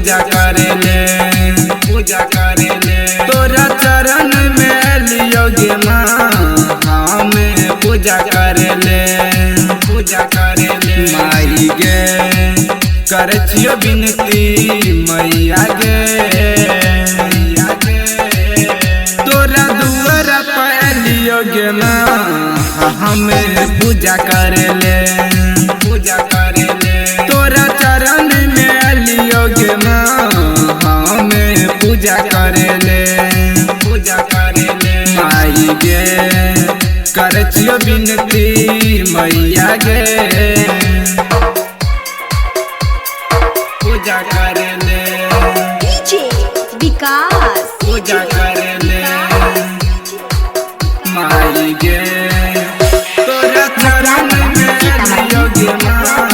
पूजा करे ले तोरा चरण में लियोगे माँ हमें पूजा करे ले माई गे करे छियो बिनती मैया गे तोरा दुआर पे लियोगे माँ हमें पूजा करे ले तोरा चरण में लियोगे माँ हमें पूजा करे ले माई गे करे छियो बिनती मैया गे पूजा करे ले डीजे विकास पूजा करे ले माई गे तोरा चरण में लियोगे माँ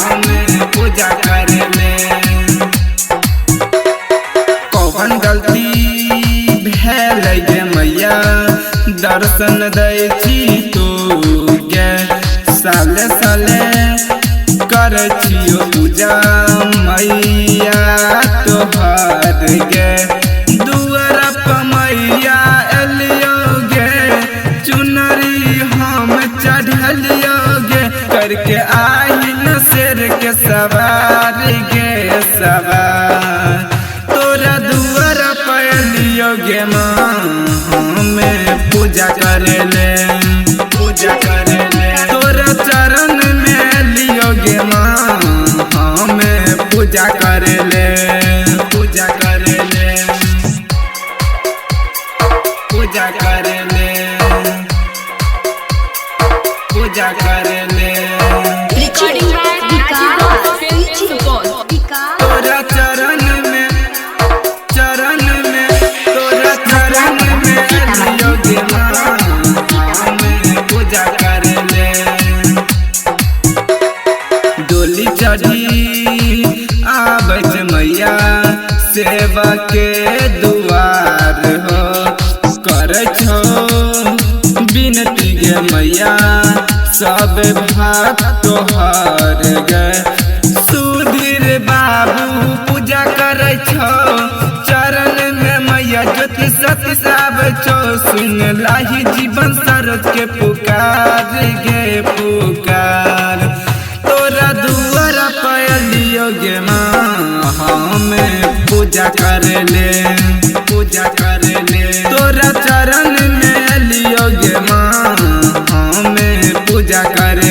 हमें पूजा करे ले कौन गलती भेल गे मैया दर्शन दै छी तू गे साले कर छियो पूजा मैया तोहर गे दुआर पर मैया एलियो गे चुनरी हम चढ़लियो गे करके आई न शेर के सवार गे तोरा दुआर पर लियोगे माँ हमें पूजा करे ले तोरा चरण में लियोगे माँ हमें पूजा करे ले पूजा करे ले रिकॉर्डिंग विकास तोरा चरण में लियोगे माँ हमें पूजा करे ले डोली चढ़ी आबैत मैया सेवा के दुआर हो कर छो बिनती गे मैया सब भक्त तोहर गे सुधीर बाबू पूजा करे छो चरण में मैया ज्योति सती सब छो सुन लाही जीवन सरद के पुकार गे तोरा दुआर पे लियोगे माँ हमें पूजा करे ले तोरा चरण में लियोगे माँ हमें पूजा करे